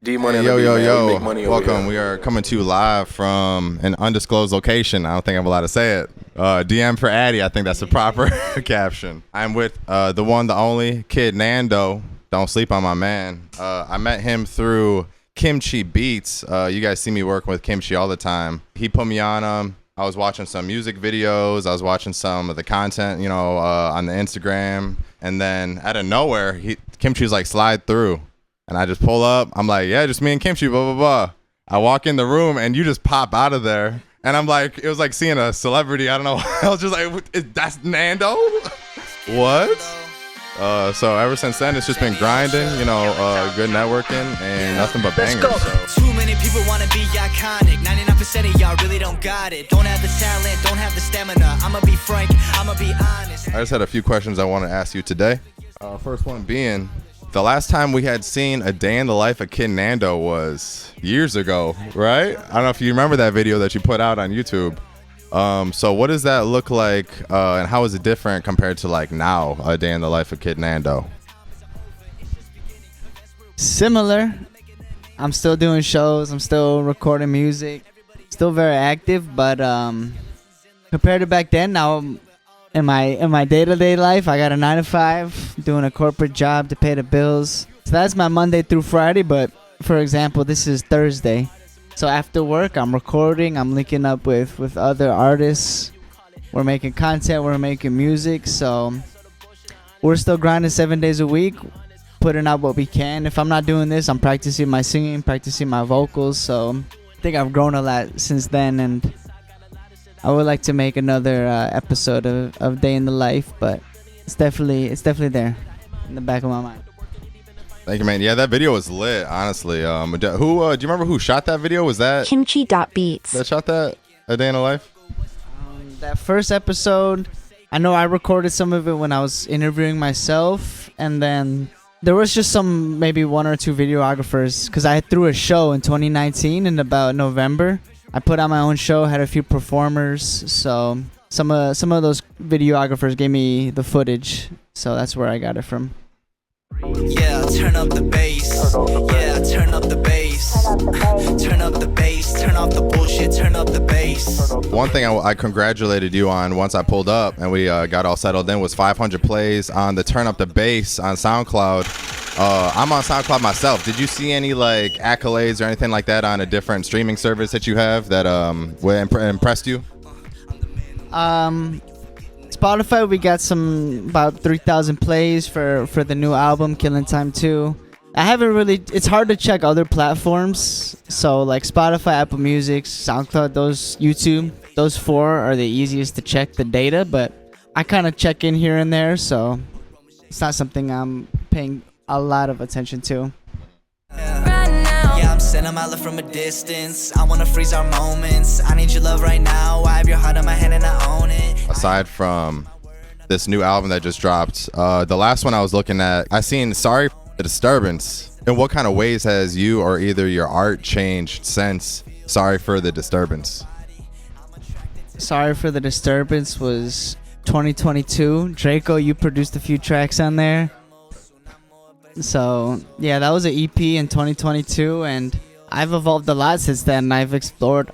D Money. Hey, yo. Welcome. We are coming to you live from an undisclosed location. I don't think I'm allowed to say it. DM for Addy. I think that's the proper caption. I'm with the one, the only Kid Nando. Don't sleep on my man. I met him through Kimchi Beats. You guys see me working with Kimchi all the time. He put me on him. I was watching some music videos. I was watching some of the content, on the Instagram. And then out of nowhere, Kimchi's like, slide through. And I just pull up. I'm like, yeah, just me and Kimchi, blah, blah, blah. I walk in the room and you just pop out of there. And I'm like, it was like seeing a celebrity. I don't know. I was just like, that's Nando? What? So ever since then, it's just been grinding, good networking and nothing but bangers. So. Too many people want to be iconic. 99% of y'all really don't got it. Don't have the talent, don't have the stamina. I'ma be frank, I'ma be honest. I just had a few questions I want to ask you today. First one being, the last time we had seen a day in the life of Kid Nando was years ago, right? I don't know if you remember that video that you put out on YouTube. So what does that look like, and how is it different compared to like now, a day in the life of Kid Nando? Similar. I'm still doing shows. I'm still recording music. Still very active, but compared to back then, now in my day-to-day life, I got a 9-to-5, doing a corporate job to pay the bills. So that's my Monday through Friday. But for example, this is Thursday. So after work, I'm recording. I'm linking up with other artists. We're making content. We're making music. So we're still grinding 7 days a week, putting out what we can. If I'm not doing this, I'm practicing my singing, practicing my vocals. So I think I've grown a lot since then, and I would like to make another episode of Day in the Life, but it's definitely there in the back of my mind. Thank you, man. Yeah, that video was lit, honestly. Do you remember who shot that video? Was that Kimchi.beats that shot that, A Day in the Life? That first episode, I know I recorded some of it when I was interviewing myself, and then there was just maybe one or two videographers, because I threw a show in 2019 in about November. I put on my own show, had a few performers, so some of those videographers gave me the footage, so that's where I got it from. Yeah, turn up the bass. Yeah, turn up the bass. Turn up the bass. Turn off the bullshit. Turn up the bass. One thing I congratulated you on once I pulled up and we got all settled in was 500 plays on the Turn Up the Bass on Soundcloud. I'm on SoundCloud myself. Did you see any like accolades or anything like that on a different streaming service that you have that impressed you? Spotify, we got about 3,000 plays for the new album, Killing Time 2. I haven't really, it's hard to check other platforms. So like Spotify, Apple Music, SoundCloud, YouTube, those four are the easiest to check the data, but I kind of check in here and there, so it's not something I'm paying a lot of attention to. Yeah, I'm sending my love from a distance. I wanna freeze our moments. I need your love right now. I have your heart in my hand and I own it. Aside from this new album that just dropped, the last one I was looking at, I seen Sorry for the Disturbance. In what kind of ways has you or either your art changed since Sorry for the Disturbance? Sorry for the Disturbance was 2022. DRAYCO, you produced a few tracks on there. So yeah, that was an EP in 2022, and I've evolved a lot since then. I've explored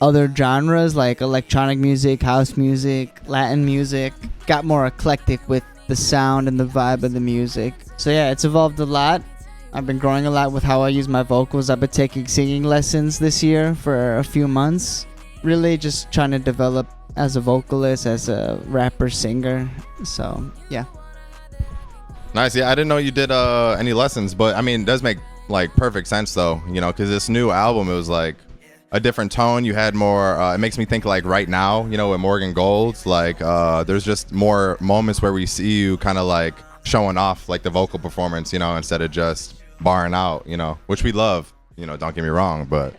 other genres like electronic music, house music, Latin music, got more eclectic with the sound and the vibe of the music. So yeah, it's evolved a lot. I've been growing a lot with how I use my vocals. I've been taking singing lessons this year for a few months. Really just trying to develop as a vocalist, as a rapper, singer. So yeah. Nice. Yeah, I didn't know you did any lessons, but I mean, it does make like perfect sense though, because this new album, it was like a different tone. You had more, it makes me think like Right Now, with Morgan Gold, like there's just more moments where we see you kind of like showing off like the vocal performance, instead of just barring out, which we love, don't get me wrong, but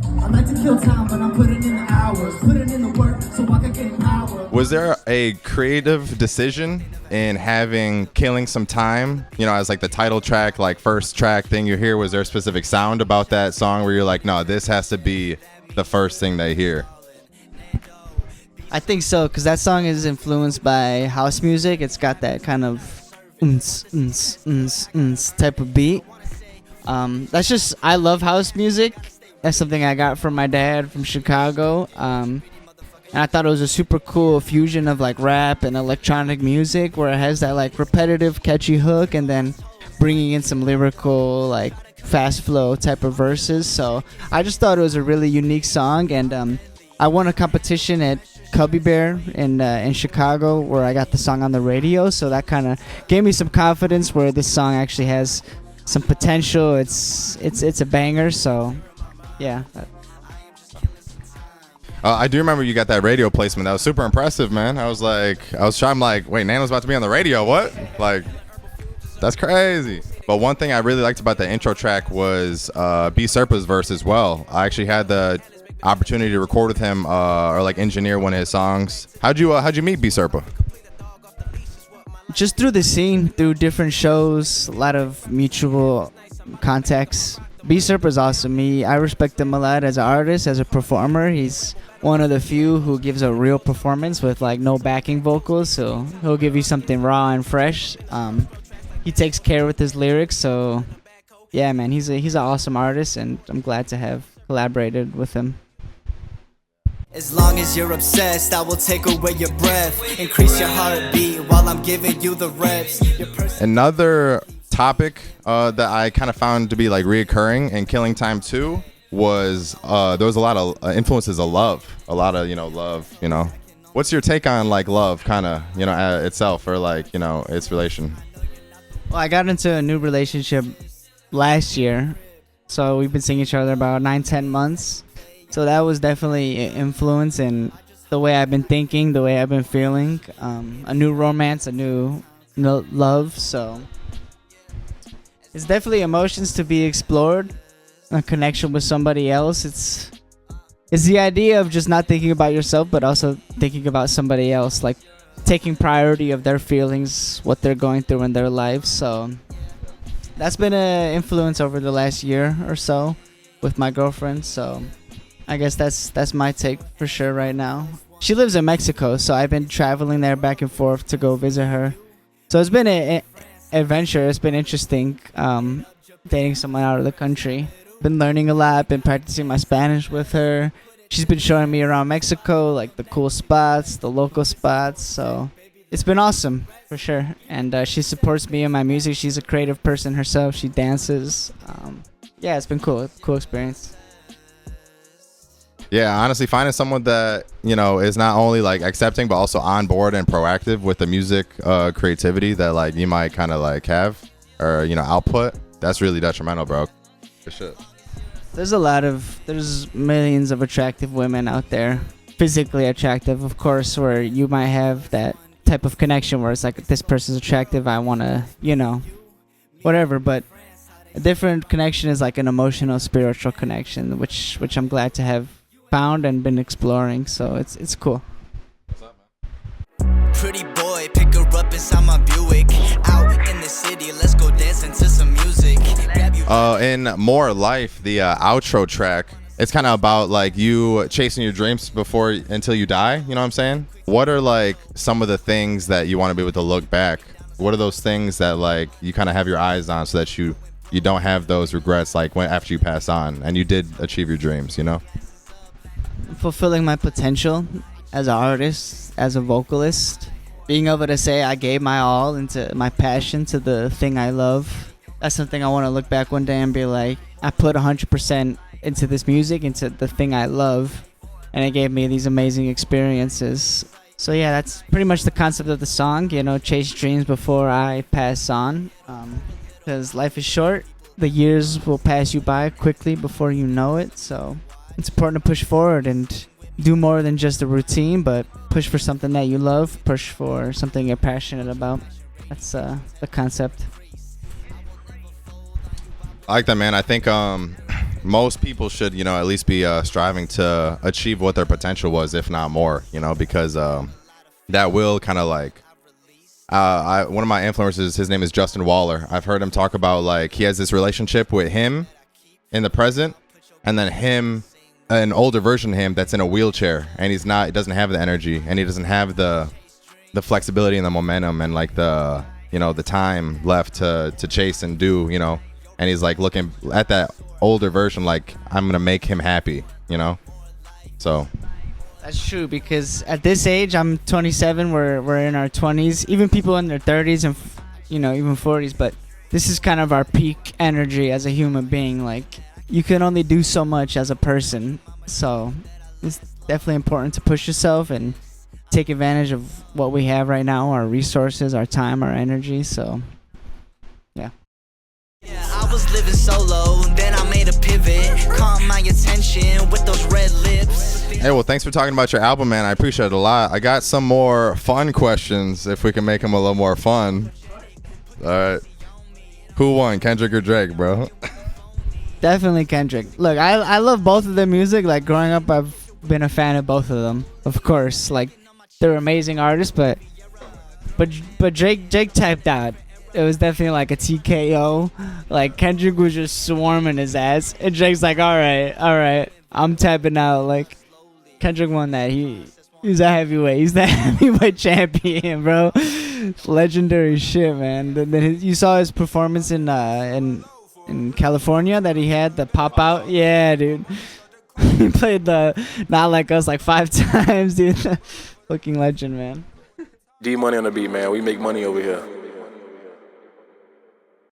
I like to kill time, but I'm putting in the hours, putting in the work so I can get power. Was there a creative decision in having Killing Some Time, as like the title track, like first track thing you hear? Was there a specific sound about that song where you're like, no, this has to be the first thing they hear? I think so, because that song is influenced by house music. It's got that kind of type of beat. That's just, I love house music. That's something I got from my dad from Chicago. And I thought it was a super cool fusion of like rap and electronic music, where it has that like repetitive, catchy hook, and then bringing in some lyrical, like fast flow type of verses. So I just thought it was a really unique song, and I won a competition at Cubby Bear in Chicago, where I got the song on the radio. So that kind of gave me some confidence, where this song actually has some potential. It's a banger. So yeah. I do remember you got that radio placement. That was super impressive, man. I'm like, wait, Nano's about to be on the radio. What? Like, that's crazy. But one thing I really liked about the intro track was B Serpa's verse as well. I actually had the opportunity to record with him or like engineer one of his songs. How'd you meet B Serpa? Just through the scene, through different shows, a lot of mutual contacts. B Serpa's awesome. I respect him a lot as an artist, as a performer. He's one of the few who gives a real performance with like no backing vocals, so he'll give you something raw and fresh. He takes care with his lyrics, so yeah, man, he's an awesome artist, and I'm glad to have collaborated with him. As long as you're obsessed, I will take away your breath, increase your heartbeat while I'm giving you the reps. Another topic that I kind of found to be like reoccurring in Killing Time 2 was there was a lot of influences of love, love. What's your take on like love, kind of itself, or like its relation? Well, I got into a new relationship last year, so we've been seeing each other about 9-10 months. So that was definitely an influence in the way I've been thinking, the way I've been feeling. A new romance, a new love. So it's definitely emotions to be explored. A connection with somebody else. It's the idea of just not thinking about yourself, but also thinking about somebody else, like taking priority of their feelings, what they're going through in their lives. So that's been an influence over the last year or so with my girlfriend. So I guess that's my take for sure right now. She lives in Mexico, so I've been traveling there back and forth to go visit her. So it's been an adventure. It's been interesting dating someone out of the country. Been learning a lot, been practicing my Spanish with her. She's been showing me around Mexico, like the cool spots, the local spots. So it's been awesome for sure. And she supports me in my music. She's a creative person herself. She dances. Yeah, it's been cool. Cool experience. Yeah, honestly, finding someone that is not only like accepting but also on board and proactive with the music creativity that like you might kind of like have or output, that's really detrimental, bro. For sure. There's millions of attractive women out there, physically attractive, of course, where you might have that type of connection where it's like, this person's attractive, I want to, whatever. But a different connection is like an emotional, spiritual connection, which I'm glad to have found and been exploring. So it's cool. Pretty boy, pick her up inside my Buick. Out in the city, let's go dancing to some music. In More Life, the outro track, it's kind of about like you chasing your dreams until you die. You know what I'm saying? What are like some of the things that you want to be able to look back? What are those things that like you kind of have your eyes on so that you don't have those regrets like after you pass on and you did achieve your dreams? Fulfilling my potential as an artist, as a vocalist, being able to say I gave my all into my passion to the thing I love. That's something I want to look back one day and be like, I put 100% into this music, into the thing I love, and it gave me these amazing experiences. So yeah, that's pretty much the concept of the song, chase dreams before I pass on, because life is short. The years will pass you by quickly before you know it, so it's important to push forward and do more than just a routine, but push for something that you love, push for something you're passionate about. That's the concept. I like that, man. I think most people should, at least be striving to achieve what their potential was, if not more, because that will kind of like, one of my influencers, his name is Justin Waller. I've heard him talk about like he has this relationship with him in the present, and then him, an older version of him that's in a wheelchair, and he doesn't have the energy, and he doesn't have the flexibility and the momentum and like the the time left to chase and do, and he's like looking at that older version like, I'm gonna make him happy, you know. So That's true, because at this age, I'm 27. We're in our 20s. Even people in their 30s and even 40s. But this is kind of our peak energy as a human being. Like, you can only do so much as a person. So it's definitely important to push yourself and take advantage of what we have right now, our resources, our time, our energy. So yeah. Yeah, I was living solo, then I made a pivot, caught my attention with those red lips. Hey, well, thanks for talking about your album, man. I appreciate it a lot. I got some more fun questions, if we can make them a little more fun. All right. Who won, Kendrick or Drake, bro? Definitely Kendrick. Look, I love both of their music. Like, growing up, I've been a fan of both of them. Of course, like, they're amazing artists, but Drake typed out. It was definitely like a TKO. Like, Kendrick was just swarming his ass, and Drake's like, all right, I'm tapping out. Like, Kendrick won that. He's a heavyweight. He's the heavyweight champion, bro. Legendary shit, man. Then you saw his performance in California that he had, the pop out. Yeah, dude. He played the Not Like Us like 5 times, dude. Fucking legend, man. D Money on the beat, man. We make money over here.